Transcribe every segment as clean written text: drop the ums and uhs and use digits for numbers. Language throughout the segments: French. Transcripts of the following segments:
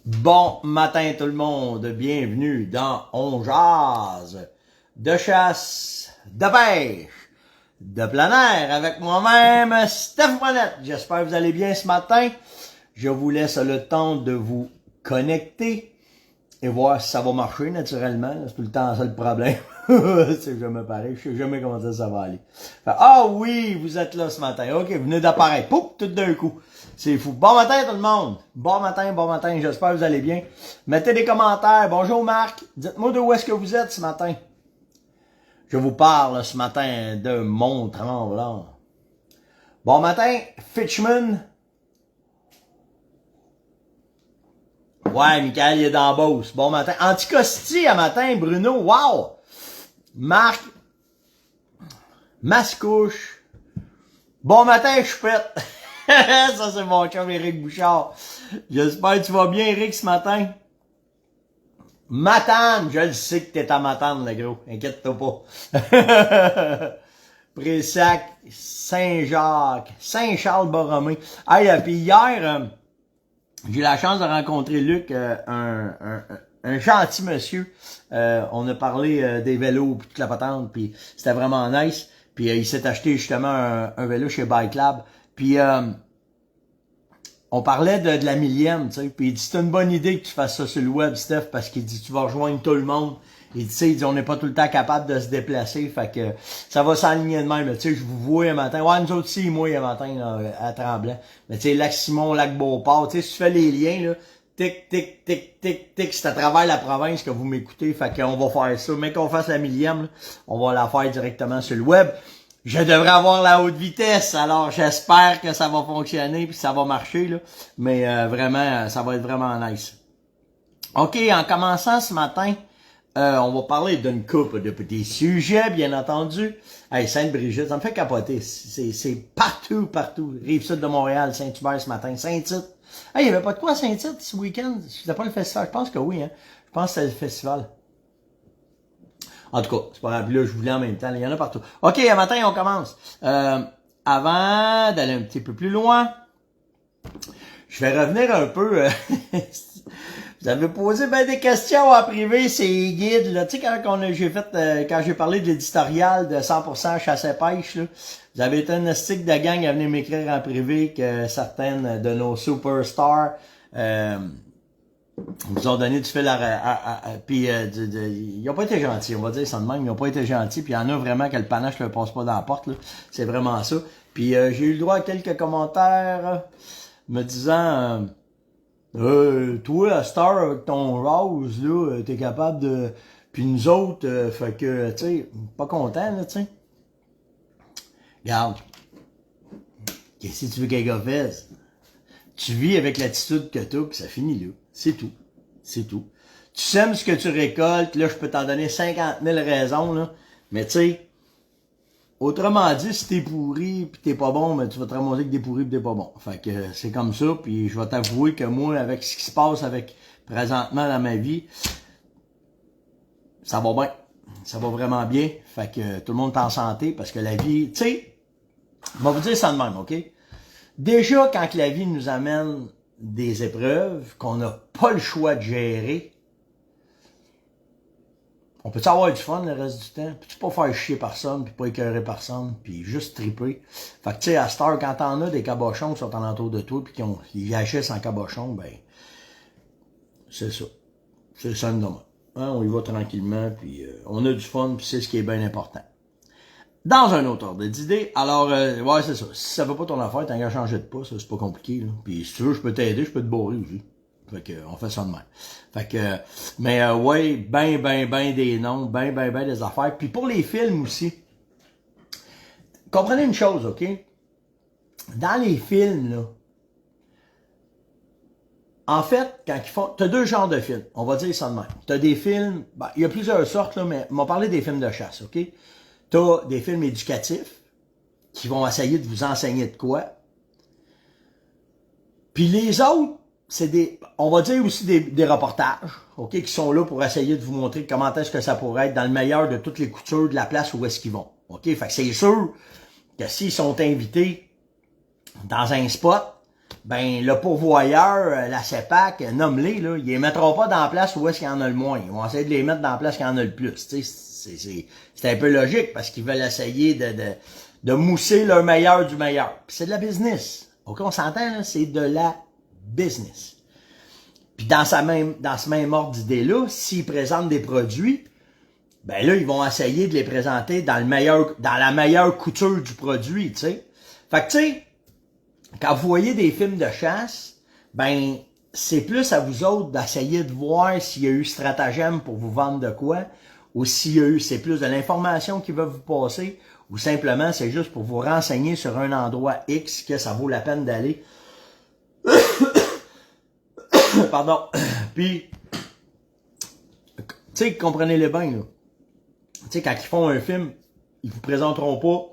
Bon matin tout le monde, bienvenue dans On Jase, de chasse, de pêche, de plein air avec moi-même, Steph Monette. J'espère que vous allez bien ce matin. Je vous laisse le temps de vous connecter et voir si ça va marcher naturellement. C'est tout le temps ça le problème. C'est jamais pareil, je sais jamais comment ça va aller. Ah oui, vous êtes là ce matin. Ok, vous venez d'apparaître. Pouf, tout d'un coup. C'est fou. Bon matin tout le monde. Bon matin. J'espère que vous allez bien. Mettez des commentaires. Bonjour Marc. Dites-moi d'où est-ce que vous êtes ce matin. Je vous parle ce matin de Mont-Tremblant. Bon matin, Fitchman. Ouais, Michael, il est dans la Beauce. Bon matin. Anticosti à matin, Bruno. Wow! Marc. Mascouche. Bon matin, Choupette. Ça, c'est mon chum Éric Bouchard. J'espère que tu vas bien, Éric, ce matin. Matane, je le sais que t'es à Matane, le gros. Inquiète-toi pas. Pressac, Saint-Jacques, Saint-Charles-Borromée. Hey, puis hier, j'ai eu la chance de rencontrer Luc, un gentil monsieur. On a parlé des vélos puis toute la patente, puis c'était vraiment nice. Puis il s'est acheté justement un vélo chez Bike Lab. Puis on parlait de la millième, tu sais. Puis il dit c'est une bonne idée que tu fasses ça sur le web, Steph, parce qu'il dit tu vas rejoindre tout le monde. Il dit, il dit on n'est pas tout le temps capable de se déplacer, fait que ça va s'aligner de même. Tu sais, je vous vois un matin. Ouais, nous autres aussi, moi un matin là, à Tremblant. Mais tu sais, Lac-Simon, Lac-Beauport, tu sais, si tu fais les liens là, tic, tic, tic, tic, tic, c'est à travers la province que vous m'écoutez. Fait qu'on va faire ça. Mais qu'on fasse la millième, là, on va la faire directement sur le web. Je devrais avoir la haute vitesse, alors j'espère que ça va fonctionner puis ça va marcher là. Mais vraiment, ça va être vraiment nice. OK, en commençant ce matin, on va parler d'une couple de petits sujets, bien entendu. Hey, Sainte-Brigitte, ça me fait capoter. C'est partout. Rive-Sud de Montréal, Saint-Hubert ce matin, Saint-Tite. Hey, il y avait pas de quoi à Saint-Tite ce week-end? C'était pas le festival? Je pense que oui, hein. Je pense que c'était le festival. En tout cas, c'est pas grave, là, je voulais en même temps, il y en a partout. OK, à matin, on commence. Avant d'aller un petit peu plus loin, je vais revenir un peu... vous avez posé ben des questions en privé, ces guides, là. Tu sais, quand j'ai parlé de l'éditorial de 100% chasse et pêche, là, vous avez été un stick de gang à venir m'écrire en privé que certaines de nos superstars... vous ont donné du fil puis ils ont pas été gentils, on va dire ça de même, ils ont pas été gentils, puis il y en a vraiment que le panache ne passe pas dans la porte, là. C'est vraiment ça. Puis j'ai eu le droit à quelques commentaires me disant toi, à Star, avec ton rose, là, t'es capable de. Puis nous autres, fait que, tu sais, pas content, là, tu sais. Regarde. Qu'est-ce que tu veux qu'un gars fasse? Tu vis avec l'attitude que t'as, puis ça finit là. C'est tout. C'est tout. Tu sèmes ce que tu récoltes, là, je peux t'en donner 50 000 raisons, là. Mais tu sais, autrement dit, si t'es pourri pis t'es pas bon, ben tu vas te ramasser avec des pourris pis t'es pas bon. Fait que c'est comme ça, puis je vais t'avouer que moi, avec ce qui se passe avec présentement dans ma vie, ça va bien. Ça va vraiment bien. Fait que tout le monde est en santé, parce que la vie, tu sais, on va vous dire ça de même, OK? Déjà, quand la vie nous amène des épreuves qu'on n'a pas le choix de gérer, on peut avoir du fun le reste du temps, puis tu peux pas faire chier personne, puis pas écœurer personne, puis juste triper. Fait que tu sais, à cette heure, quand t'en as des cabochons qui sont alentour de toi, puis qui agissent en cabochon, ben, c'est ça. C'est ça, nous hein, on y va tranquillement, puis on a du fun, puis c'est ce qui est bien important. Dans un autre ordre d'idée, alors, ouais, c'est ça. Si ça veut pas ton affaire, t'as qu'à changer de pas, ça, c'est pas compliqué, là. Puis si tu veux, je peux t'aider, je peux te bourrer aussi. Fait que, on fait ça de même. Fait que, mais ouais, ben des noms, ben des affaires. Puis pour les films aussi, comprenez une chose, OK? Dans les films, là, en fait, quand ils font, t'as deux genres de films, on va dire ça de même. T'as des films, ben, il y a plusieurs sortes, là, mais on va parler des films de chasse, OK? T'as des films éducatifs qui vont essayer de vous enseigner de quoi. Puis les autres, c'est des, on va dire aussi des reportages, OK, qui sont là pour essayer de vous montrer comment est-ce que ça pourrait être dans le meilleur de toutes les coutures de la place où est-ce qu'ils vont. OK, fait que c'est sûr que s'ils sont invités dans un spot, ben le pourvoyeur, la CEPAC, nomme-les, là, ils les mettront pas dans la place où est-ce qu'il y en a le moins. Ils vont essayer de les mettre dans la place qu'il y en a le plus. Tu sais, c'est un peu logique parce qu'ils veulent essayer de mousser le meilleur du meilleur. Puis c'est de la business. OK, on s'entend, là, c'est de la business. Puis dans ce même ordre d'idée-là, s'ils présentent des produits, ben là, ils vont essayer de les présenter dans la meilleure couture du produit, tu sais. Fait que, tu sais, quand vous voyez des films de chasse, ben, c'est plus à vous autres d'essayer de voir s'il y a eu stratagème pour vous vendre de quoi, ou s'il y a eu, c'est plus de l'information qui va vous passer, ou simplement c'est juste pour vous renseigner sur un endroit X que ça vaut la peine d'aller. Pardon. Puis, tu sais, comprenez-le bien, là. Tu sais, quand ils font un film, ils vous présenteront pas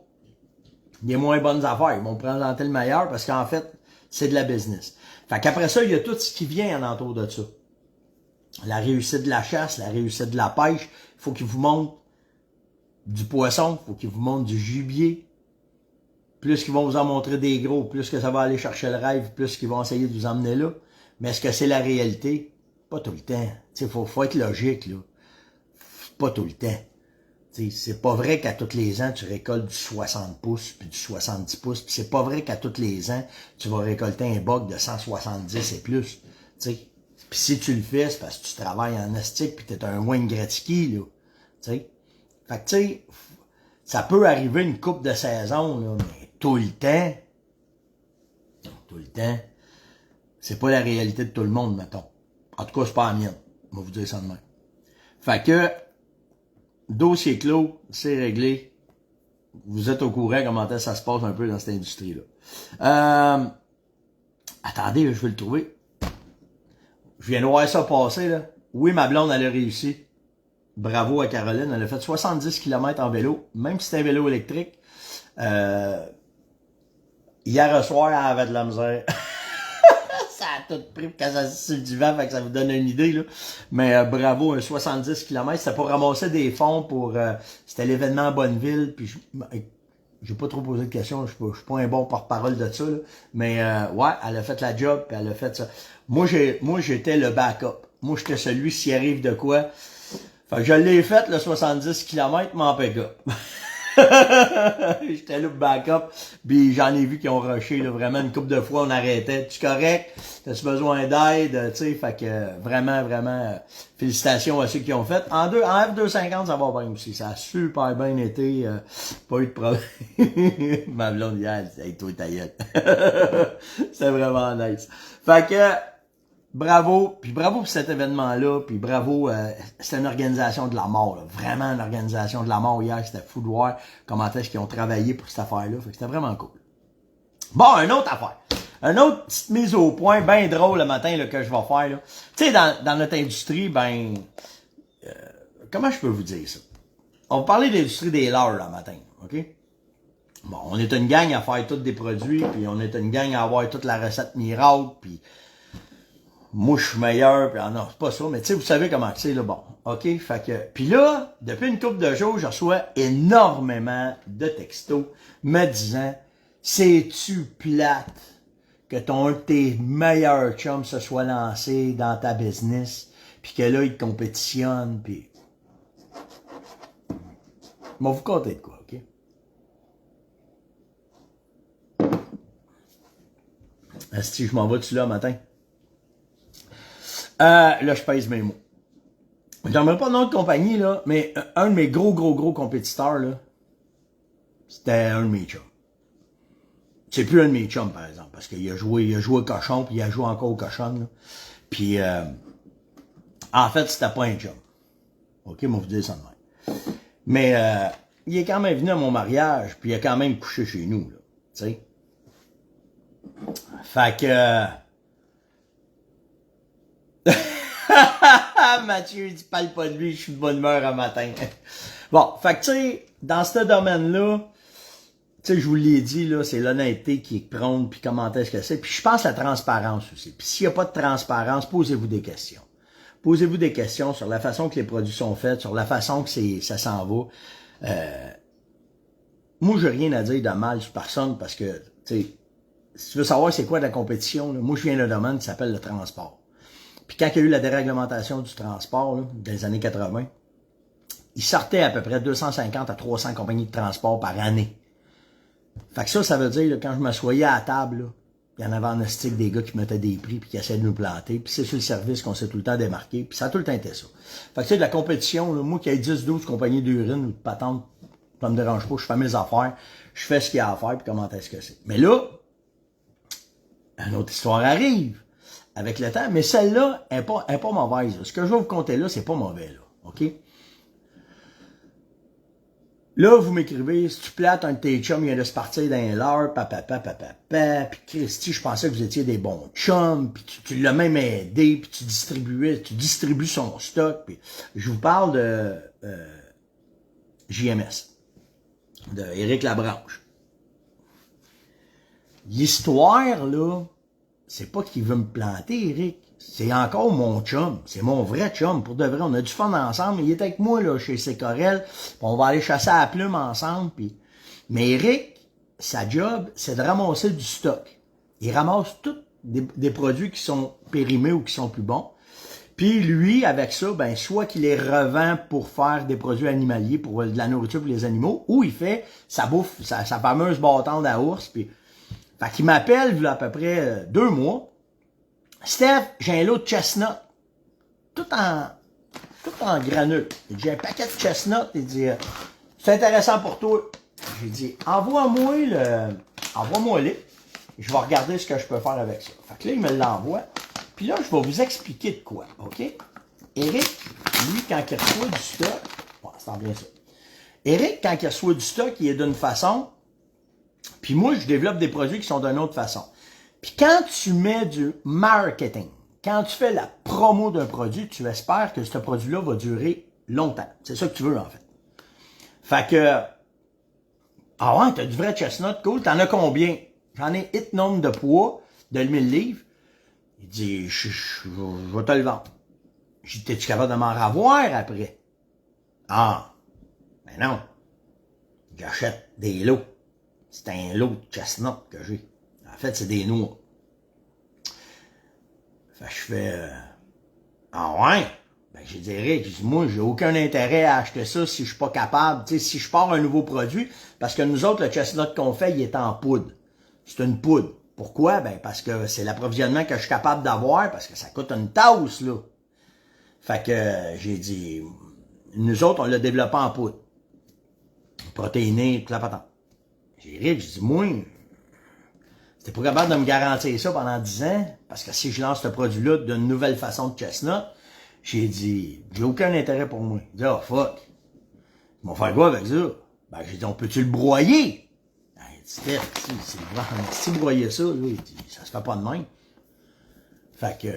les moins bonnes affaires. Ils vont présenter le meilleur parce qu'en fait, c'est de la business. Fait qu'après ça, il y a tout ce qui vient en entour de ça. La réussite de la chasse, la réussite de la pêche. Il faut qu'ils vous montrent du poisson, il faut qu'ils vous montrent du gibier. Plus qu'ils vont vous en montrer des gros, plus que ça va aller chercher le rêve, plus qu'ils vont essayer de vous emmener là. Mais est-ce que c'est la réalité? Pas tout le temps. Tu sais, faut être logique, là. Pas tout le temps. C'est pas vrai qu'à tous les ans, tu récoltes du 60 pouces puis du 70 pouces. Puis c'est pas vrai qu'à tous les ans, tu vas récolter un bug de 170 et plus. T'sais. Puis si tu le fais, c'est parce que tu travailles en astique puis t'es un Wayne Gretzky, là. T'sais. Fait que, tu sais, ça peut arriver une coupe de saison, là, mais tout le temps, c'est pas la réalité de tout le monde, mettons. En tout cas, c'est pas la mienne. On va vous dire ça de même. Fait que, dossier clos, c'est réglé. Vous êtes au courant comment ça se passe un peu dans cette industrie-là. Attendez, là, je vais le trouver. Je viens de voir ça passer, là. Oui, ma blonde, elle a réussi. Bravo à Caroline. Elle a fait 70 km en vélo, même si c'est un vélo électrique. Hier soir, elle avait de la misère. Ça a tout pris pour qu'elle s'assise sur le divan, fait que ça vous donne une idée, là. Mais bravo, un 70 km, c'était pour ramasser des fonds pour... c'était l'événement à Bonneville, puis j'ai pas trop posé de questions, je suis pas un bon porte-parole de ça, là. Mais ouais, elle a fait la job, puis elle a fait ça. Moi, j'étais le backup. Moi, j'étais celui, s'il arrive de quoi... Fait que je l'ai fait, le 70 km, mais en pick-up. J'étais là pour backup, puis j'en ai vu qui ont rushé, là, vraiment une couple de fois, on arrêtait. Tu correct? T'as-tu besoin d'aide? Tu sais, fait que vraiment, félicitations à ceux qui ont fait. En F250, ça va bien aussi. Ça a super bien été. Pas eu de problème. Ma blonde hier, elle dit, hey, toi, ta gueule. C'est vraiment nice. Fait que, bravo, puis bravo pour cet événement-là, puis bravo, c'était une organisation de la mort, là, vraiment une organisation de la mort hier, c'était fou de voir comment est-ce qu'ils ont travaillé pour cette affaire-là, fait que c'était vraiment cool. Bon, une autre affaire, une autre petite mise au point, bien drôle le matin là, que je vais faire, là. Tu sais, dans notre industrie, ben, comment je peux vous dire ça? On va parler de l'industrie des leurres, là, le matin, ok? Bon, on est une gang à faire tous des produits, puis on est une gang à avoir toute la recette miracle, puis moi je suis meilleur, pis non, c'est pas ça, mais tu sais, vous savez comment c'est, là, bon, ok, fait que, pis là, depuis une couple de jours, je reçois énormément de textos me disant, c'est-tu plate que un de tes meilleurs chums se soit lancé dans ta business, pis que là, il te compétitionne, pis... Je vais vous conter de quoi, ok? Asti, je m'en vais dessus là, matin. Là, je pèse mes mots. J'aimerais pas de nom de compagnie, là, mais un de mes gros compétiteurs, là, c'était un de mes chums. C'est plus un de mes chums, par exemple, parce qu'il a joué au cochon, puis il a joué encore au cochon, là. Puis, en fait, c'était pas un chum. OK, moi, vous dire ça de même. Mais, il est quand même venu à mon mariage, puis il a quand même couché chez nous, là, tu sais. Fait que... Mathieu, il dit, parle pas de lui, je suis de bonne humeur un matin. Bon, fait que tu sais, dans ce domaine-là, tu sais, je vous l'ai dit, là, c'est l'honnêteté qui prône, puis comment est-ce que c'est. Puis je pense à la transparence aussi. Puis s'il n'y a pas de transparence, posez-vous des questions. Posez-vous des questions sur la façon que les produits sont faits, sur la façon que ça s'en va. Moi, j'ai rien à dire de mal sur personne parce que, tu sais, si tu veux savoir c'est quoi de la compétition, là, moi, je viens d'un domaine qui s'appelle le transport. Puis quand il y a eu la déréglementation du transport, là, dans les années 80, il sortait à peu près 250 à 300 compagnies de transport par année. Fait que ça veut dire, là, quand je m'assoyais à la table, là, il y en avait en estique des gars qui mettaient des prix puis qui essayaient de nous planter. Puis c'est sur le service qu'on s'est tout le temps démarqué. Puis ça a tout le temps été ça. Fait que tu sais, de la compétition, là, moi qui ai 10-12 compagnies d'urine ou de patentes, ça me dérange pas, je fais mes affaires, je fais ce qu'il y a à faire puis comment est-ce que c'est. Mais là, une autre histoire arrive avec le temps, mais celle-là est pas mauvaise. Là. Ce que je vais vous conter là, c'est pas mauvais, là. OK? Là, vous m'écrivez, si tu plates un de tes chums, il vient de se partir dans l'heure, puis Christy, je pensais que vous étiez des bons chums, puis tu l'as même aidé, puis tu distribues son stock, puis je vous parle de JMS, de Éric Labranche. L'histoire, là, c'est pas qu'il veut me planter, Éric. C'est encore mon chum. C'est mon vrai chum. Pour de vrai, on a du fun ensemble. Il est avec moi, là, chez Sécorel. On va aller chasser à la plume ensemble. Puis... Mais Éric, sa job, c'est de ramasser du stock. Il ramasse tous des produits qui sont périmés ou qui sont plus bons. Puis lui, avec ça, ben, soit qu'il les revend pour faire des produits animaliers, pour de la nourriture pour les animaux, ou il fait sa bouffe, sa fameuse bâtonne à ours. Puis... Fait qu'il m'appelle, il y a à peu près 2 mois. Steph, j'ai un lot de chestnut. Tout en granule. J'ai un paquet de chestnut. Il dit, c'est intéressant pour toi. J'ai dit, envoie-moi-les. Je vais regarder ce que je peux faire avec ça. Fait que là, il me l'envoie. Puis là, je vais vous expliquer de quoi. OK? Éric, lui, quand il reçoit du stock, bon, c'est bien ça. Éric, quand il reçoit du stock, il est d'une façon. Puis moi, je développe des produits qui sont d'une autre façon. Puis quand tu mets du marketing, quand tu fais la promo d'un produit, tu espères que ce produit-là va durer longtemps. C'est ça que tu veux, en fait. Fait que, ah ouais, t'as du vrai chestnut, cool, t'en as combien? J'en ai X nombre de poids, de 1000 livres. Il dit, je vais te le vendre. J'ai dit, t'es-tu capable de m'en ravoir après? Ah, ben non. J'achète des lots. C'est un lot de chestnut que j'ai. En fait, c'est des noix. Fait que je fais... Ah ouais? Ben j'ai dit, Eric, moi, j'ai aucun intérêt à acheter ça si je suis pas capable. Tu sais, si je pars un nouveau produit, parce que nous autres, le chestnut qu'on fait, il est en poudre. C'est une poudre. Pourquoi? Ben parce que c'est l'approvisionnement que je suis capable d'avoir, parce que ça coûte une tasse, là. Fait que j'ai dit, nous autres, on l'a développé en poudre. Protéiné, toute la patente. J'ai ri, j'ai dit, moi, c'était pas capable de me garantir ça pendant 10 ans, parce que si je lance ce produit-là d'une nouvelle façon de chestnut, j'ai dit, j'ai aucun intérêt pour moi. Il dit, oh fuck, ils vont faire quoi avec ça? Ben, j'ai dit, on peut-tu le broyer? Ben, il dit, si broyer ça, là, il dit, ça se fait pas de même. Fait que,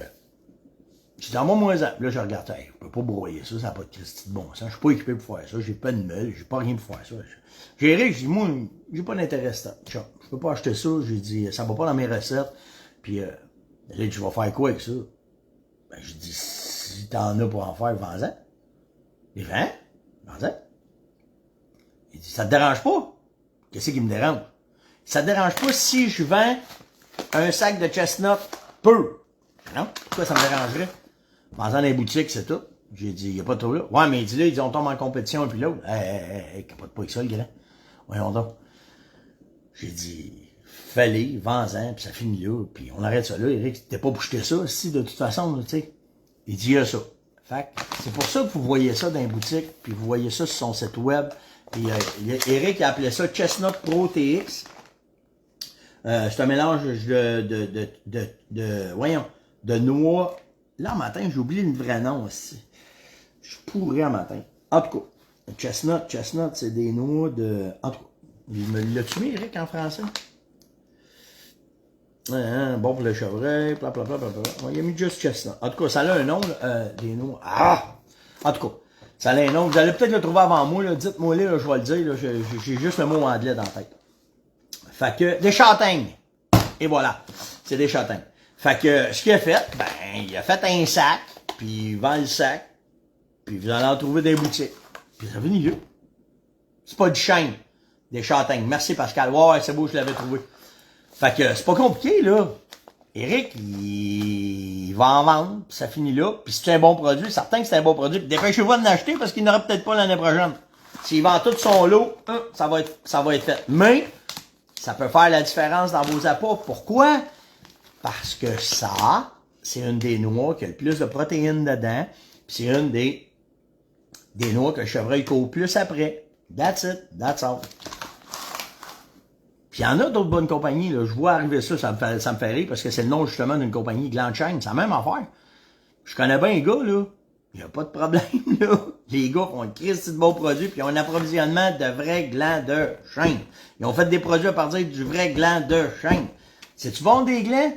j'ai dit, envoie-moi ça. Là, je regarde, hey, je peux pas broyer ça, ça n'a pas de Christy de bon sens. Je suis pas équipé pour faire ça, j'ai pas de meule, j'ai pas rien pour faire ça. J'ai ri, j'ai dit, moi, j'ai pas d'intérêt ça. Je peux pas acheter ça, j'ai dit, ça va pas dans mes recettes. Puis, là, je vais faire quoi avec ça? Ben, j'ai dit, si t'en as pour en faire, vends-en. Il dit, hein? Vends-en. Il dit, ça te dérange pas? Qu'est-ce qui me dérange? Ça te dérange pas si je vends un sac de chestnut peu? Non? Pourquoi ça me dérangerait? Vends-en dans les boutiques, c'est tout. J'ai dit, il n'y a pas de trop là. Ouais, mais il dit là, ils ont tombé en compétition, puis l'autre. Capote pas avec ça, le grand. Voyons donc. J'ai dit, fallait, vends-en, puis ça finit là, puis on arrête ça là. Eric, t'es pas pour jeter ça, si, de toute façon, tu sais. Il dit, il y a ça. Fait c'est pour ça que vous voyez ça dans les boutiques, puis vous voyez ça sur son site web. Puis Eric a appelé ça Chestnut Pro TX. C'est un mélange de noix. Là, en matin, j'ai oublié le vrai nom aussi. Je suis pourri en matin. En tout cas, chestnut, c'est des noix de... En tout cas, l'as-tu mis, Eric, en français? Bon pour le chevreuil, blablabla. Il a mis juste chestnut. En tout cas, ça a un nom, des noix. Ah! En tout cas, ça a un nom. Vous allez peut-être le trouver avant moi, là. Dites-moi là, je vais le dire, là. J'ai juste le mot anglais dans la tête. Fait que, des châtaignes. Et voilà. C'est des châtaignes. Fait que, ce qu'il a fait, ben, il a fait un sac, puis il vend le sac, puis vous allez en trouver des boutiques. Puis ça finit là. C'est pas du chêne, des châtaignes. Merci Pascal. Ouais, c'est beau, je l'avais trouvé. Fait que c'est pas compliqué, là. Eric, il va en vendre, puis ça finit là. Puis si c'est un bon produit, certain que c'est un bon produit. Puis dépêchez-vous de l'acheter parce qu'il n'aura peut-être pas l'année prochaine. S'il vend tout son lot, ça va être fait. Mais, ça peut faire la différence dans vos appâts. Pourquoi? Parce que ça, c'est une des noix qui a le plus de protéines dedans. Puis c'est une des noix que le chevreuil court plus après. That's it. That's all. Puis il y en a d'autres bonnes compagnies, là. Je vois arriver ça me fait rire parce que c'est le nom justement d'une compagnie, Gland Shine. C'est la même affaire. Je connais bien les gars, là. Il n'y a pas de problème, là. Les gars font une crise de bons produits puis ils ont un approvisionnement de vrais glands de chêne. Ils ont fait des produits à partir du vrai gland de chêne. Si tu vends des glands,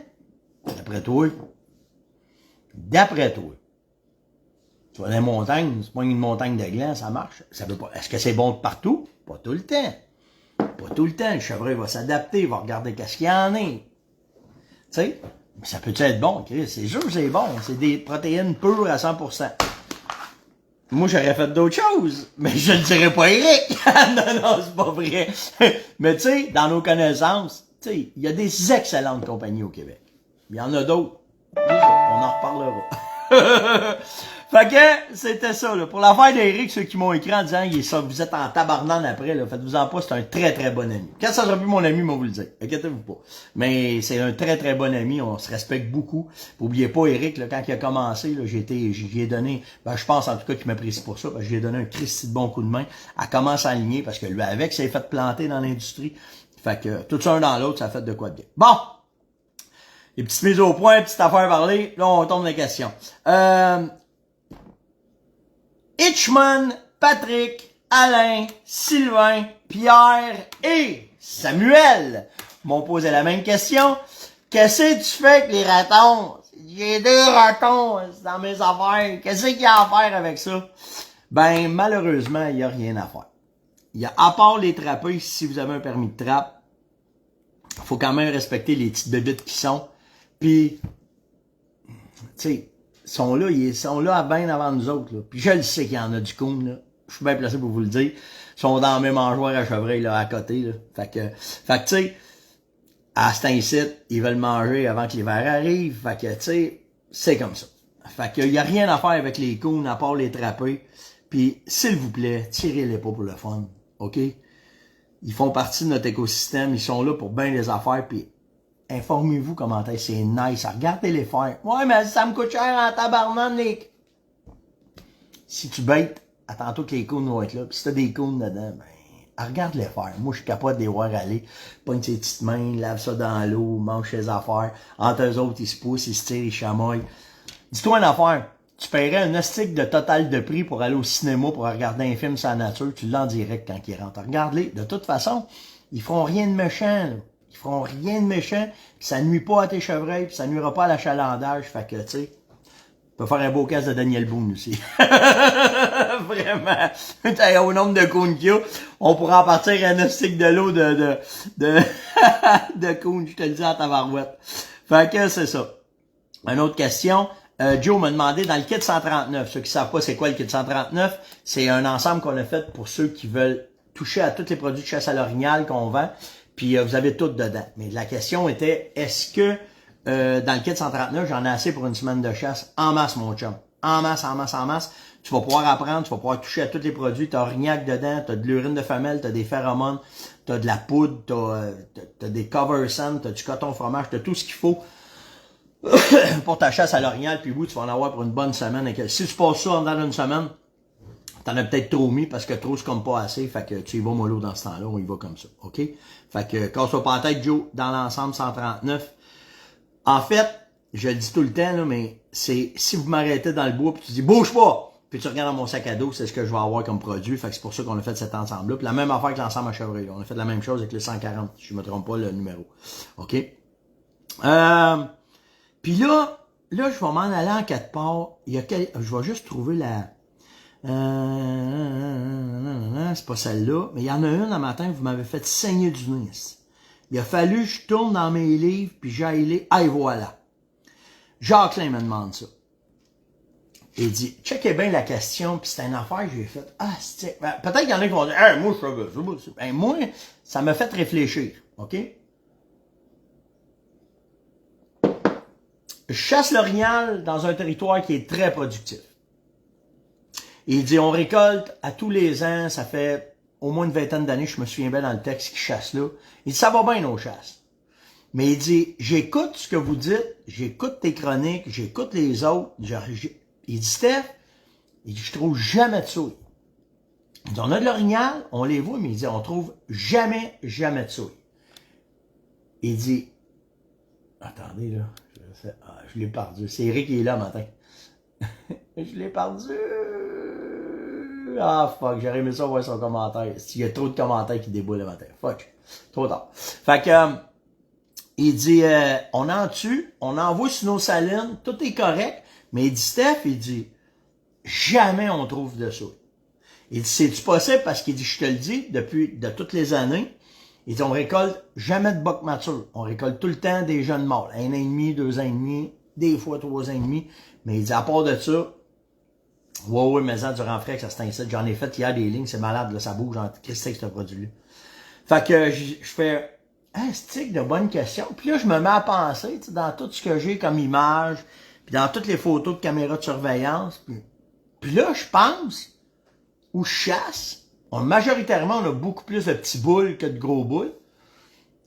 d'après toi, tu vas dans les montagnes, c'est pas une montagne de glands, ça marche. Ça veut pas. Est-ce que c'est bon de partout? Pas tout le temps. Pas tout le temps. Le chevreuil va s'adapter, il va regarder qu'est-ce qu'il y en a. Tu sais, ça peut être bon, Chris? C'est sûr que c'est bon. C'est des protéines pures à 100%. Moi, j'aurais fait d'autres choses, mais je ne dirais pas Eric. Non, c'est pas vrai. Mais tu sais, dans nos connaissances, tu sais, il y a des excellentes compagnies au Québec. Il y en a d'autres. On en reparlera. Fait que, c'était ça, là. Pour l'affaire d'Éric, ceux qui m'ont écrit en disant, vous êtes en tabarnane après, là. Faites-vous-en pas, c'est un très très bon ami. Quand ça sera plus mon ami, moi vous le dire. Inquiétez-vous pas. Mais c'est un très très bon ami, on se respecte beaucoup. Oubliez pas, Éric, là, quand il a commencé, là, j'y ai donné, je pense en tout cas qu'il m'apprécie pour ça, parce que j'ai donné un Christy de bon coup de main. Elle commence à aligner, parce que lui, avec, s'est fait planter dans l'industrie. Fait que, tout ça un dans l'autre, ça fait de quoi de bien. Bon! Les petites mises au point, petites affaires parlées. Là, on tombe dans les questions. Hitchman, Patrick, Alain, Sylvain, Pierre et Samuel m'ont posé la même question. Qu'est-ce que tu fais avec les ratons? J'ai 2 ratons dans mes affaires. Qu'est-ce qu'il y a à faire avec ça? Ben, malheureusement, il n'y a rien à faire. Il y a, à part les trapper, si vous avez un permis de trappe, faut quand même respecter les petites bébites qui sont. Puis, tu sais, ils sont là bien avant nous autres, là. Puis je le sais qu'il y en a du coon, là. Je suis bien placé pour vous le dire. Ils sont dans le même mangeoire à chevreuil, là, à côté, là. Fait que tu sais, à cet incite, ils veulent manger avant que l'hiver arrive. Fait que, tu sais, c'est comme ça. Fait que, y a rien à faire avec les coons, à part les trapper. Puis, s'il vous plaît, tirez-les pas pour le fun. OK? Ils font partie de notre écosystème. Ils sont là pour bien les affaires. Puis, informez-vous comment c'est nice. Regardez les faire. Ouais, mais ça me coûte cher en tabarnak, Nick. Si tu bêtes, attends-toi que les cônes vont être là. Puis si t'as des cônes dedans, ben, regarde les faire. Moi, je suis capable de les voir aller. Pogne ses petites mains, lave ça dans l'eau, mange ses affaires. Entre eux autres, ils se poussent, ils se tirent, ils chamoillent. Dis-toi une affaire. Tu paierais un hostique de total de prix pour aller au cinéma pour regarder un film sur la nature. Tu l'as en direct quand ils rentrent. Regarde-les. De toute façon, ils feront rien de méchant, là. Ils feront rien de méchant, pis ça nuit pas à tes chevreuils, pis ça nuira pas à l'achalandage. Fait que, tu sais, tu peux faire un beau casse de Daniel Boone aussi. Vraiment. Au nombre de cônes qu'il y a, on pourra en partir un hostique de l'eau de cônes, je te le dis en tabarouette. Fait que c'est ça. Une autre question. Joe m'a demandé dans le kit 139. Ceux qui savent pas c'est quoi le kit 139, c'est un ensemble qu'on a fait pour ceux qui veulent toucher à tous les produits de chasse à l'orignal qu'on vend. Puis vous avez tout dedans. Mais la question était, est-ce que dans le kit 139, j'en ai assez pour une semaine de chasse? En masse, mon chum. En masse, en masse, en masse. Tu vas pouvoir apprendre, tu vas pouvoir toucher à tous les produits. T'as orignac dedans, t'as de l'urine de femelle, t'as des phéromones, t'as de la poudre, t'as des cover sand, t'as du coton fromage, t'as tout ce qu'il faut pour ta chasse à l'orignal. Puis oui, tu vas en avoir pour une bonne semaine. Et si tu passes ça dans une semaine, t'en as peut-être trop mis parce que trop c'est comme pas assez. Fait que tu y vas mollo dans ce temps-là, on y va comme ça. OK? Fait que casse-toi pas la tête, Joe, dans l'ensemble 139. En fait, je le dis tout le temps, là, mais c'est si vous m'arrêtez dans le bois puis tu dis bouge pas! Puis tu regardes dans mon sac à dos, c'est ce que je vais avoir comme produit. Fait que c'est pour ça qu'on a fait cet ensemble-là. Puis la même affaire que l'ensemble à chevreuil. On a fait la même chose avec le 140, si je me trompe pas le numéro. OK? Puis là, je vais m'en aller en 4 parts. Je vais juste trouver la... c'est pas celle-là, mais il y en a une un matin, vous m'avez fait saigner du nez. Il a fallu que je tourne dans mes livres, puis j'aille les... Ah, et voilà. Jacqueline me demande ça. Il dit, checkez bien la question, puis c'est une affaire que j'ai faite. Ah, c'est... Ben, peut-être qu'il y en a qui vont dire, hey, moi, je sais pas. Ben, moi, ça m'a fait réfléchir, OK? je chasse l'orignal dans un territoire qui est très productif. Et il dit, on récolte à tous les ans, ça fait au moins une vingtaine d'années, je me souviens bien dans le texte qui chasse là. Il dit, ça va bien nos chasses. Mais il dit, j'écoute ce que vous dites, j'écoute tes chroniques, j'écoute les autres. Il dit, Steph, il dit, je trouve jamais de souris. Il dit, on a de l'orignal, on les voit, mais il dit, on trouve jamais de souris. Il dit, attendez là, je l'ai perdu. C'est Eric qui est là matin. Je l'ai perdu. Ah, fuck, j'aurais aimé ça voir son commentaire. Il y a trop de commentaires qui déboulent le matin. Fuck, trop tard. Fait que, il dit, on en tue, on envoie sur nos salines, tout est correct, mais il dit, Steph, il dit, jamais on trouve de souris. Il dit, c'est-tu possible? Parce qu'il dit, je te le dis, de toutes les années, il dit, on récolte jamais de bocs matures. On récolte tout le temps des jeunes mâles. 1 an et demi, 2 ans et demi, des fois 3 ans et demi. Mais il dit, à part de ça, ouais, mais ça, durant frais, ça s'incite. J'en ai fait hier des lignes, c'est malade, là, ça bouge en Christ, ce produit-là. Fait que je fais, stick de bonnes questions. Puis là, je me mets à penser, dans tout ce que j'ai comme image, puis dans toutes les photos de caméras de surveillance. Puis là, je pense, où je chasse, majoritairement, on a beaucoup plus de petits boules que de gros boules.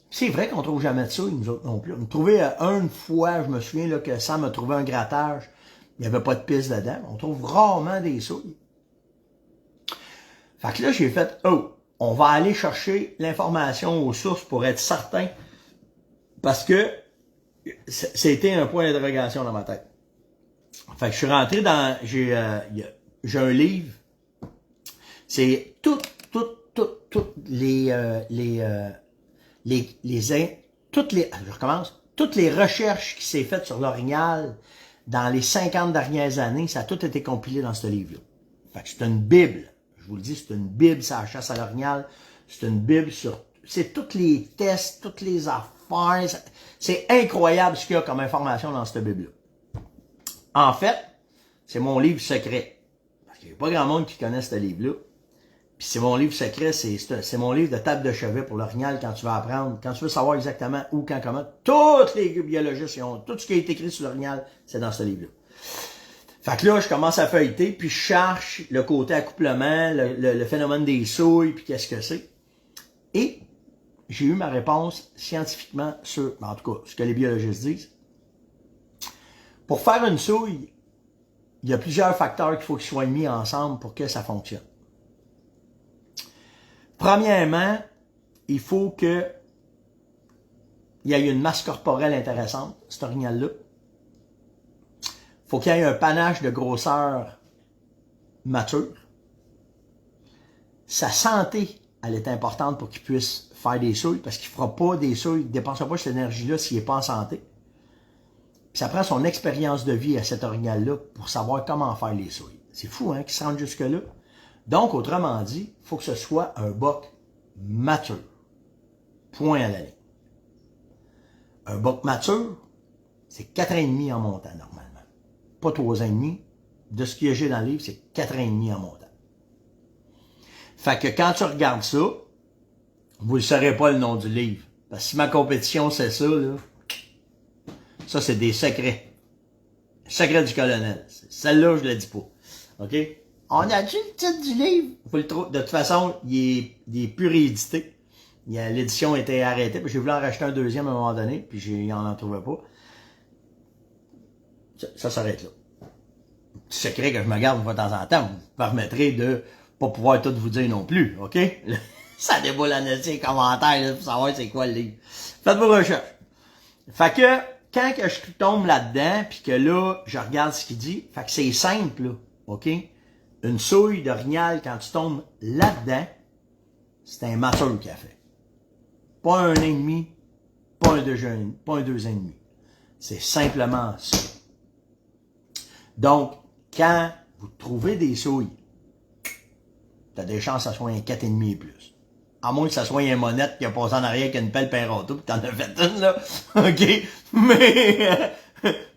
C'est vrai qu'on trouve jamais de ça, nous autres non plus. On a trouvé une fois, je me souviens là, que Sam a trouvé un grattage, il n'y avait pas de piste dedans. On trouve rarement des souilles. Fait que là, j'ai fait, on va aller chercher l'information aux sources pour être certain, parce que c'était un point d'interrogation dans ma tête. Fait que je suis rentré dans, j'ai un livre, c'est toutes toutes les recherches qui s'est faites sur l'orignal dans les 50 dernières années, ça a tout été compilé dans ce livre-là. Fait que c'est une bible. Je vous le dis, c'est une bible sur la chasse à l'orignal. C'est une bible sur, c'est tous les tests, toutes les affaires. C'est incroyable ce qu'il y a comme information dans cette bible-là. En fait, c'est mon livre secret. Parce qu'il n'y a pas grand monde qui connaît ce livre-là. Puis c'est mon livre secret, c'est mon livre de table de chevet pour l'orignal quand tu vas apprendre, quand tu veux savoir exactement où, quand, comment. Tous les biologistes, tout ce qui a été écrit sur l'orignal, c'est dans ce livre-là. Fait que là, je commence à feuilleter, puis je cherche le côté accouplement, le phénomène des souilles, puis qu'est-ce que c'est. Et j'ai eu ma réponse scientifiquement sur, en tout cas, ce que les biologistes disent. Pour faire une souille, il y a plusieurs facteurs qu'il faut qu'ils soient mis ensemble pour que ça fonctionne. Premièrement, il faut que il y ait une masse corporelle intéressante, cet orignal-là. Il faut qu'il y ait un panache de grosseur mature. Sa santé, elle est importante pour qu'il puisse faire des souilles, parce qu'il ne fera pas des souilles, il ne dépensera pas cette énergie-là s'il n'est pas en santé. Puis ça prend son expérience de vie à cet orignal-là pour savoir comment faire les souilles. C'est fou, hein, qu'il se rende jusque-là. Donc, autrement dit, il faut que ce soit un boc mature. Point à la ligne. Un boc mature, c'est 4 ans et demi en montant, normalement. Pas 3 ans et demi. De ce que j'ai dans le livre, c'est 4 ans et demi en montant. Fait que quand tu regardes ça, vous ne saurez pas le nom du livre. Parce que si ma compétition, c'est ça, là, ça, c'est des secrets. Secret du colonel. Celle-là, je ne la dis pas. OK? On a-tu le titre du livre? De toute façon, il est plus réédité. L'édition a été arrêtée, puis j'ai voulu en racheter un deuxième à un moment donné, puis il en trouvait pas. Ça s'arrête là. Petit secret que je me garde une fois de temps en temps, vous permettrez de pas pouvoir tout vous dire non plus, OK? Ça déboule en les commentaires là, pour savoir c'est quoi le livre. Faites vos recherches. Fait que, quand que je tombe là-dedans, puis que là, je regarde ce qu'il dit, fait que c'est simple, là, OK? Une souille d'orignal, quand tu tombes là-dedans, c'est un mature qui a fait. Pas un an et demi, pas un 2 ans et demi. C'est simplement ça. Donc, quand vous trouvez des souilles, tu as des chances que ça soit un 4,5 et plus. À moins que ça soit un monette qui a passé en arrière avec une pelle pinroto puis t'en as fait une, là. OK?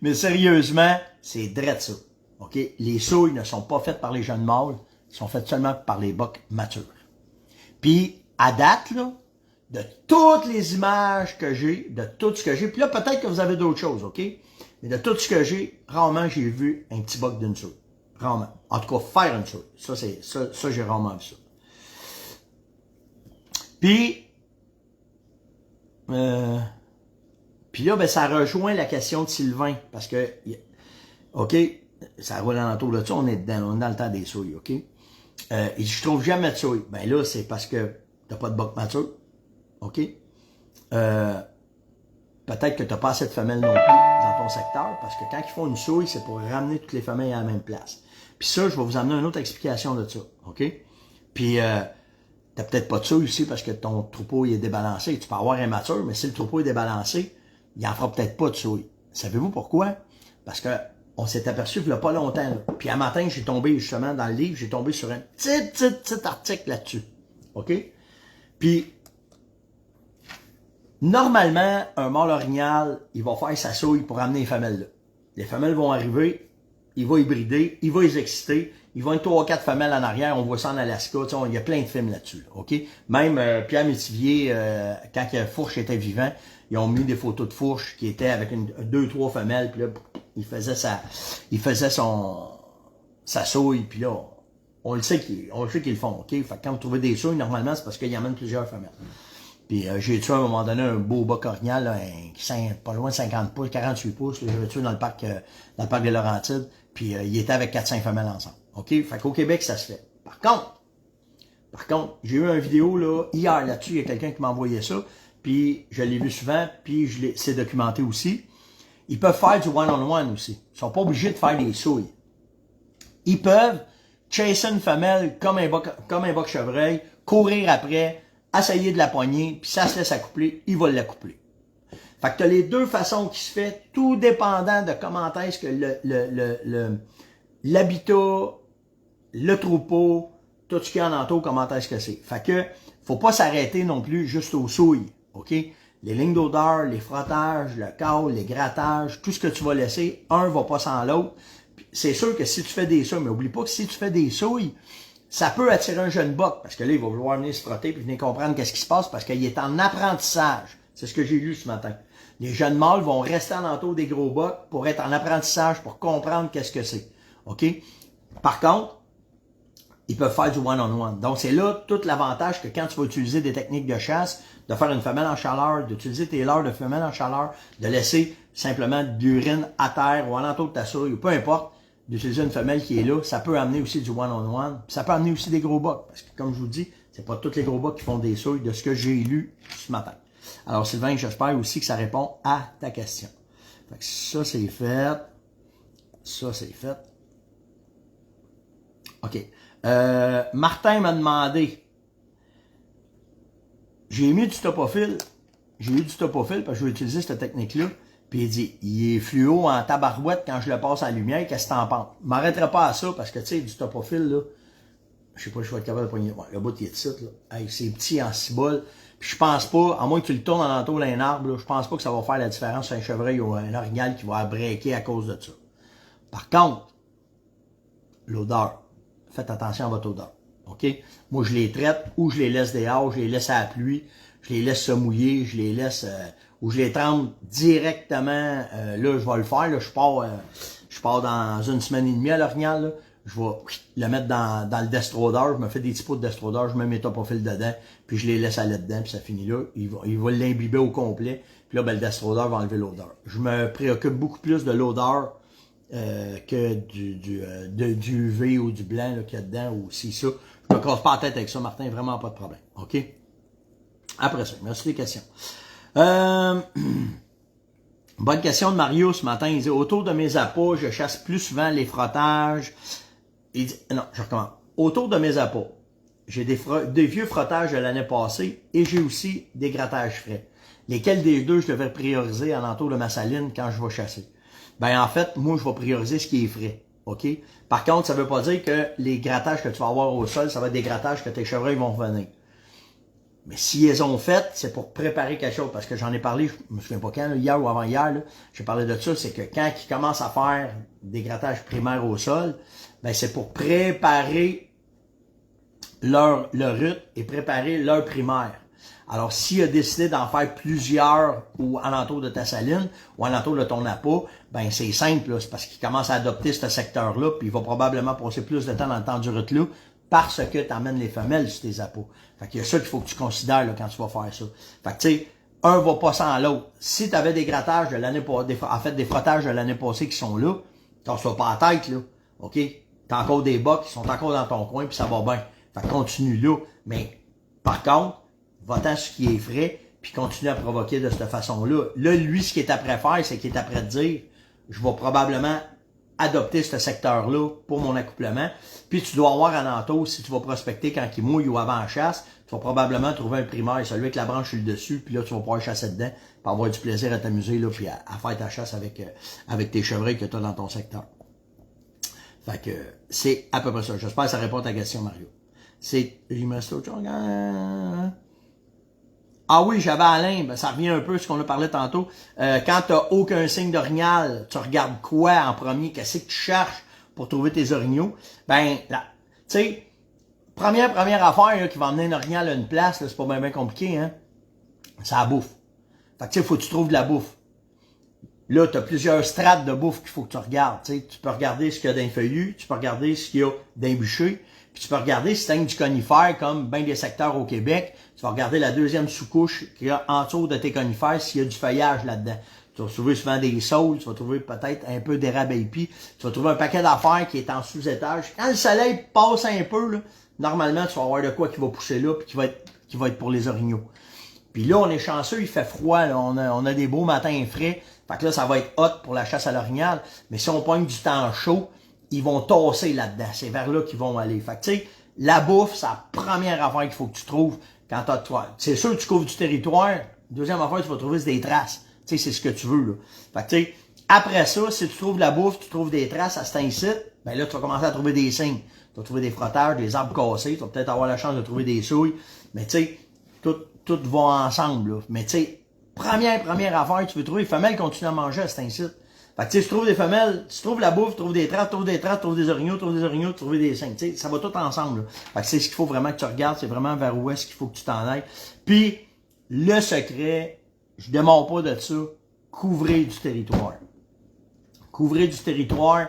Mais sérieusement, c'est drôle ça. OK? Les souilles ne sont pas faites par les jeunes mâles, elles sont faites seulement par les bocs matures. Puis, à date, là, de toutes les images que j'ai, de tout ce que j'ai, puis là, peut-être que vous avez d'autres choses, OK? Mais de tout ce que j'ai, rarement j'ai vu un petit boc d'une souris. Rarement. En tout cas, faire une souris. Ça, j'ai rarement vu ça. Puis là, ben, ça rejoint la question de Sylvain. Parce que, OK, ça roule alentour de ça, on est dans le temps des souris, OK? Et je trouve jamais de souris. Ben là, c'est parce que t'as pas de boc mature. OK? Peut-être que t'as pas assez de femelles non plus dans ton secteur, parce que quand ils font une souille, c'est pour ramener toutes les femelles à la même place. Puis ça, je vais vous amener une autre explication de ça. OK? Puis t'as peut-être pas de souille aussi parce que ton troupeau il est débalancé. Tu peux avoir un mature, mais si le troupeau est débalancé, il en fera peut-être pas de souille. Savez-vous pourquoi? Parce que on s'est aperçu il y a pas longtemps. Là. Puis un matin, j'ai tombé justement dans le livre, j'ai tombé sur un petit article là-dessus. OK? Puis normalement, un mâle orignal, il va faire sa souille pour amener les femelles là. Les femelles vont arriver, il va hybrider, il va les exciter, il va être 3 ou 4 femelles en arrière, on voit ça en Alaska, tu sais, il y a plein de films là-dessus, là, OK? Même Pierre Métivier, quand Fourche était vivant, ils ont mis des photos de Fourche qui était avec 2-3 femelles, puis là, il faisait sa souille, puis là, on le sait qu'ils le font, OK? Fait que quand vous trouvez des souilles, normalement, c'est parce qu'ils amènent plusieurs femelles. Puis j'ai tué à un moment donné un beau boc orignal, là, pas loin de 50 pouces, 48 pouces, j'avais tué dans le parc des Laurentides, puis il était avec 4-5 femelles ensemble. OK? Fait qu'au Québec, ça se fait. Par contre, j'ai eu une vidéo là, hier là-dessus, il y a quelqu'un qui m'a envoyé ça, puis je l'ai vu souvent, puis c'est documenté aussi. Ils peuvent faire du one-on-one aussi. Ils sont pas obligés de faire des souilles. Ils peuvent chasser une femelle comme un boc chevreuil, courir après, essayer de la poigner, puis ça se laisse accoupler, il va l'accoupler. Fait que tu as les deux façons qui se fait, tout dépendant de comment est-ce que l'habitat, le troupeau, tout ce qu'il y a en entour, comment est-ce que c'est. Fait que faut pas s'arrêter non plus juste aux souilles, OK? Les lignes d'odeur, les frottages, le caule, les grattages, tout ce que tu vas laisser, un va pas sans l'autre. C'est sûr que si tu fais des souilles, mais oublie pas que si tu fais des souilles, ça peut attirer un jeune boc, parce que là, il va vouloir venir se frotter puis venir comprendre qu'est-ce qui se passe, parce qu'il est en apprentissage. C'est ce que j'ai lu ce matin. Les jeunes mâles vont rester alentour des gros bocs pour être en apprentissage, pour comprendre qu'est-ce que c'est. OK? Par contre, ils peuvent faire du one-on-one. Donc, c'est là tout l'avantage que quand tu vas utiliser des techniques de chasse, de faire une femelle en chaleur, d'utiliser tes leurres de femelle en chaleur, de laisser simplement de l'urine à terre ou alentour de ta souille, ou peu importe, d'utiliser une femelle qui est là, ça peut amener aussi du one-on-one, puis ça peut amener aussi des gros bocs, parce que comme je vous dis, c'est pas tous les gros bocs qui font des souilles de ce que j'ai lu ce matin. Alors Sylvain, j'espère aussi que ça répond à ta question. Fait que ça c'est fait, ça c'est fait. OK. Martin m'a demandé, j'ai mis du topophile, j'ai eu du topophile parce que je vais utiliser cette technique-là. Puis il dit, il est fluo en tabarouette quand je le passe à la lumière, qu'est-ce que t'en penses? Je m'arrêterai pas à ça parce que, tu sais, du topophile, là, je sais pas si je vais être capable de poigner. Ouais, le bout, il est de site, là. Hey, c'est petit en cibole. Puis je pense pas, à moins que tu le tournes en entour d'un arbre, là, je pense pas que ça va faire la différence sur un chevreuil ou un orignal qui va breaker à cause de ça. Par contre, l'odeur. Faites attention à votre odeur. OK? Moi, je les traite ou je les laisse dehors, je les laisse à la pluie, je les laisse se mouiller, je les laisse... ou je les trempe directement, là, je vais le faire, là, je pars dans une semaine et demie à l'orignal, là, je vais le mettre dans le destrodeur, je me fais des petits pots de destrodeur, je mets mes topophiles dedans, puis je les laisse aller dedans, puis ça finit là, il va l'imbiber au complet, puis là, ben, le destrodeur va enlever l'odeur. Je me préoccupe beaucoup plus de l'odeur que du UV ou du blanc qu'il y a dedans, ou si ça. Je me casse pas la tête avec ça, Martin, vraiment pas de problème, OK? Après ça, merci des questions. Bonne question de Mario ce matin. Il dit, autour de mes appâts, je chasse plus souvent les frottages. Il dit, non, je recommence. Autour de mes appâts, j'ai des vieux frottages de l'année passée et j'ai aussi des grattages frais. Lesquels des deux je devrais prioriser alentour de ma saline quand je vais chasser? Ben, en fait, moi, je vais prioriser ce qui est frais. OK? Par contre, ça veut pas dire que les grattages que tu vas avoir au sol, ça va être des grattages que tes chevreuils vont revenir. Mais si elles ont fait, c'est pour préparer quelque chose. Parce que j'en ai parlé, je me souviens pas quand, là, hier ou avant-hier, j'ai parlé de ça, c'est que quand ils commencent à faire des grattages primaires au sol, ben c'est pour préparer leur rut et préparer leur primaire. Alors, s'il a décidé d'en faire plusieurs ou alentour de ta saline ou alentour de ton appât, ben c'est simple, là, c'est parce qu'il commence à adopter ce secteur-là, puis il va probablement passer plus de temps dans le temps du retour parce que tu emmènes les femelles sur tes appâts. Fait qu'il y a ça qu'il faut que tu considères là, quand tu vas faire ça. Fait que tu sais, un va pas sans l'autre. Si tu avais des grattages de l'année passée, en fait des frottages de l'année passée qui sont là, t'en sois pas à tête, là. OK? T'as encore des bocs qui sont encore dans ton coin, puis ça va bien. Fait que continue là. Mais par contre, va-t'en sur ce qui est frais, puis continue à provoquer de cette façon-là. Là, lui, ce qu'il est après faire, c'est qu'il est après dire, je vais probablement adopter ce secteur-là pour mon accouplement. Puis tu dois avoir en entour, si tu vas prospecter quand il mouille ou avant la chasse, tu vas probablement trouver un primaire, celui avec la branche sur le dessus, puis là, tu vas pouvoir chasser dedans, pour avoir du plaisir à t'amuser, là, puis à faire ta chasse avec tes chevreuils que tu as dans ton secteur. Fait que c'est à peu près ça. J'espère que ça répond à ta question, Mario. Il me reste autre chose. Ah oui, j'avais Alain, ben ça revient un peu à ce qu'on a parlé tantôt. Quand tu n'as aucun signe d'orignal, tu regardes quoi en premier? Qu'est-ce que tu cherches pour trouver tes orignaux? Ben, là, tu sais, première affaire là, qui va emmener un orignal à une place, c'est pas bien compliqué, hein? C'est la bouffe. Fait que tu sais, il faut que tu trouves de la bouffe. Là, tu as plusieurs strates de bouffe qu'il faut que tu regardes. T'sais. Tu peux regarder ce qu'il y a d'un feuillu, tu peux regarder ce qu'il y a d'un bûcher, puis tu peux regarder si tu as du conifère, comme bien des secteurs au Québec. Tu vas regarder la deuxième sous-couche qu'il y a en dessous de tes conifères, s'il y a du feuillage là-dedans. Tu vas trouver souvent des saules, tu vas trouver peut-être un peu d'érable épi, tu vas trouver un paquet d'affaires qui est en sous-étage. Quand le soleil passe un peu, là, normalement, tu vas avoir de quoi qui va pousser là, puis qui va être pour les orignaux. Puis là, on est chanceux, il fait froid, là, on a des beaux matins frais. Fait que là, ça va être hot pour la chasse à l'orignal. Mais si on pogne du temps chaud, ils vont tasser là-dedans. C'est vers là qu'ils vont aller. Fait que tu sais, la bouffe, c'est la première affaire qu'il faut que tu trouves quand t'as toi. C'est sûr que tu couvres du territoire. Deuxième affaire, tu vas trouver, c'est des traces. Tu sais, c'est ce que tu veux, là. Fait que tu sais, après ça, si tu trouves la bouffe, tu trouves des traces à cet incite, ben là, tu vas commencer à trouver des signes. Tu vas trouver des frottages, des arbres cassés. Tu vas peut-être avoir la chance de trouver des souilles. Mais tu sais, tout va ensemble, là. Mais tu sais, première affaire, tu veux trouver les femelles continuent à manger à cet incite. Fait que tu sais, tu trouves des femelles, tu trouves la bouffe, tu trouves des traces, tu trouves des orignaux, tu trouves des signes. Tu sais, ça va tout ensemble, là. Fait que c'est ce qu'il faut vraiment que tu regardes, c'est vraiment vers où est-ce qu'il faut que tu t'en ailles. Puis, le secret, je démarre pas de ça, couvrez du territoire. Couvrez du territoire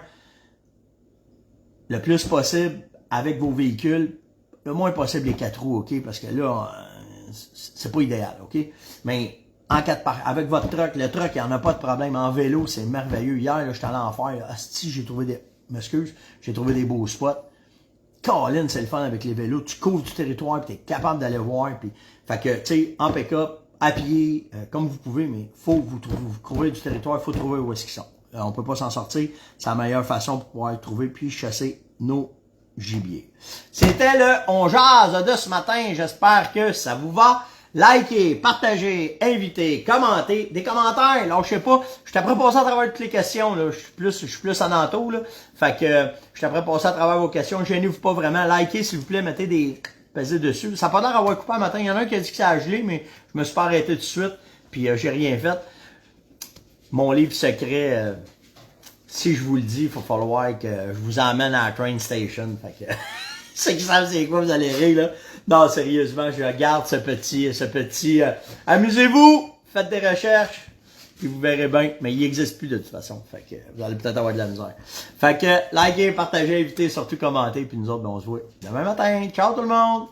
le plus possible avec vos véhicules, le moins possible les 4 roues, OK? Parce que là, c'est pas idéal, OK? Mais en 4 par avec votre truck, le truck, il n'y en a pas de problème. En vélo, c'est merveilleux. Hier, là, j'étais allé en faire. Asti, j'ai trouvé des beaux spots. Colin, c'est le fun avec les vélos. Tu couvres du territoire, puis tu es capable d'aller voir. Puis, fait que, tu sais, en pick-up, à pied, comme vous pouvez, mais faut vous couvrir du territoire, il faut trouver où est-ce qu'ils sont. On peut pas s'en sortir. C'est la meilleure façon pour pouvoir trouver puis chasser nos gibier. C'était le On jase de ce matin. J'espère que ça vous va. Likez, partagez, invitez, commentez. Des commentaires, là, je sais pas. Je suis après passer à travers toutes les questions, là. Je suis plus en entour, là. Fait que, je suis après passer à travers vos questions. Gênez-vous pas vraiment. Likez, s'il vous plaît. Mettez des pesées dessus. Ça n'a pas l'air d'avoir coupé un matin. Il y en a un qui a dit que ça a gelé, mais je me suis pas arrêté tout de suite. Puis, j'ai rien fait. Mon livre secret, si je vous le dis, il va falloir que je vous emmène à la train station. Fait que, ceux qui savent c'est quoi, vous allez rire, là. Non, sérieusement, je garde ce petit, amusez-vous, faites des recherches, puis vous verrez bien, mais il n'existe plus de toute façon. Fait que, vous allez peut-être avoir de la misère. Fait que, likez, partagez, invitez, surtout commentez, puis nous autres, ben, on se voit demain matin. Ciao tout le monde!